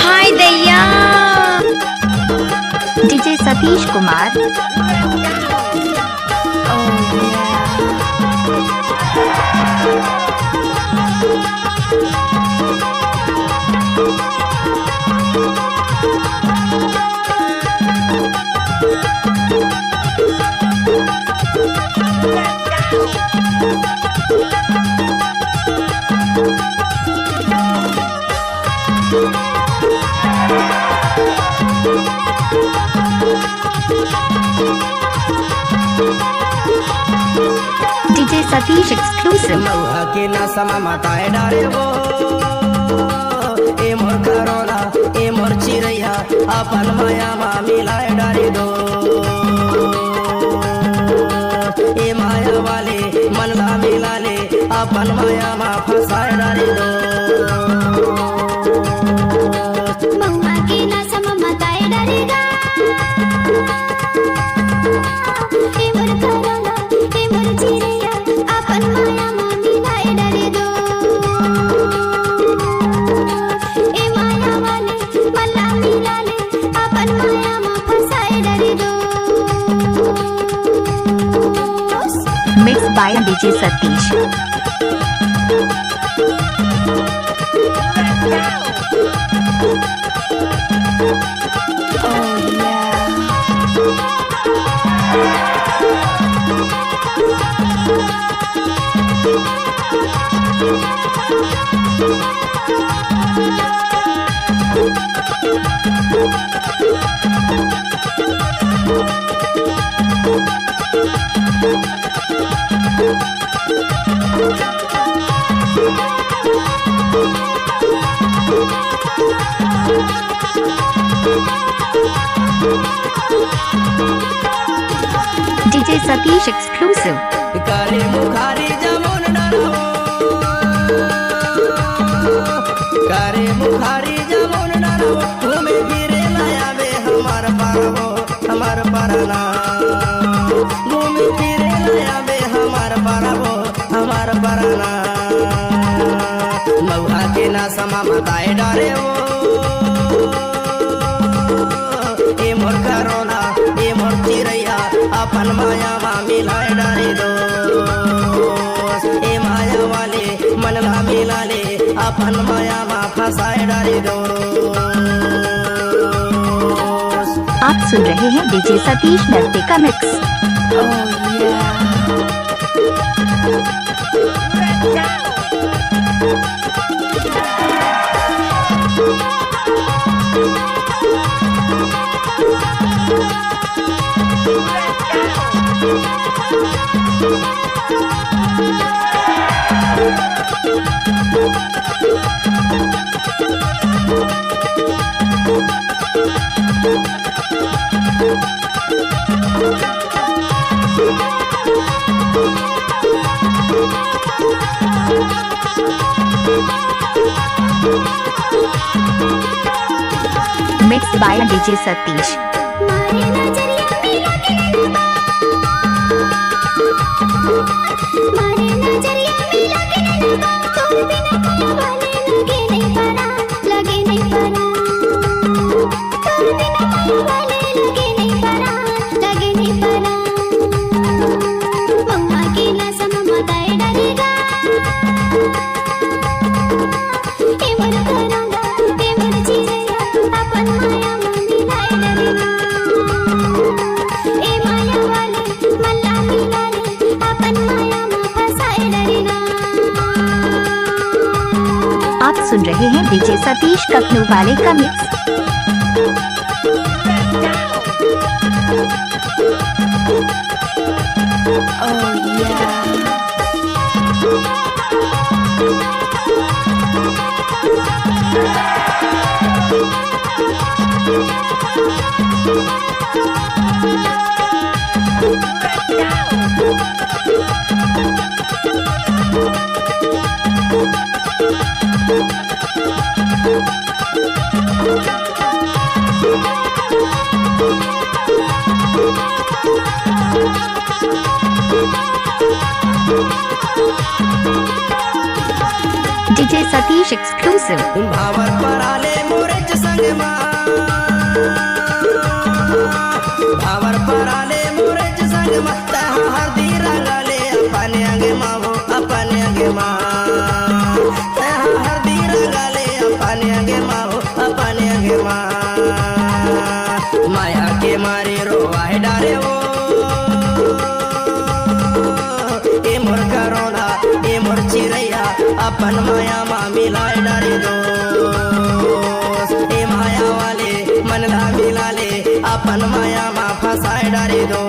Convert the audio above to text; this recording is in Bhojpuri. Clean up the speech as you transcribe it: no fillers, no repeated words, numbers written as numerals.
हाय दैया। DJ Satish Kumar. DJ Satish exclusive. मऊहा के ना समा माताए डारे वो ए मोर करोला ए मोर चिरैया अपन माया मा मिलाए डारे दो ए माया वाले मन ला मिला ले अपन माया मा फसाए डारे दो। मऊहा के ना समा माताए डारेगा ए मोर करोला ए मोर चिरैया अपन माया मा मिलाए डारे दो ए माया वाले मन ला मिला ले अपन माया मा फसाए डारे दो। Mix by DJ Satish. DJ Satish exclusive. काले मुखारी जमुन डरो कारे मुखारी जमुन डरो घूमे फिरे लाया बे हमार पारवो हमार परना घूमे फिरे लाया बे हमार पारवो हमार परना। मऊहा के ना समा बताए डारे वो ए मोर करोला ए मोर चिरैया अपन माया मा मिलाए डारे दो ए माया वाले मन ला मिला ले अपन माया मा फसाए डारे दो। आप सुन रहे हैं डीजे सतीश नर्ते का mix. Mix by DJ Satish. मारे नजरिया मिला के नैना मारे नजरिया मिला के नैना तोर बिना माया वाले लगे नहीं परा लगे नहीं परा तोर बिना माया वाले लगे नहीं परा लगे नहीं परा। मऊहा के ना समा माताए डारेगा ए मोर करोला ए मोर चिरैया अपन माया मा मिलाए डारेगा ए माया वाले मन ला मिला ले अपन माया मा फसाए डारेगा। आप सुन रहे हैं डीजे सतीश कखनू वाले का मिक्स। DJ Satish exclusive. भावर पराले मोरेच संग मा, भावर पराले मोरेच संग मा, तहा हरदी रंगाले अपने अंग मा हो अपने अंग मा, तहा हरदी रंगाले अपने अंग मा हो अपने अंग मा। माया के मारे रोवाए डारे वो ए मोर करोड़ा ए मोर चिरैया अपन माया मा मिलाए डारे दो, ए माया वाले मन ला मिला ले अपन माया मा फंसाए डारे दो।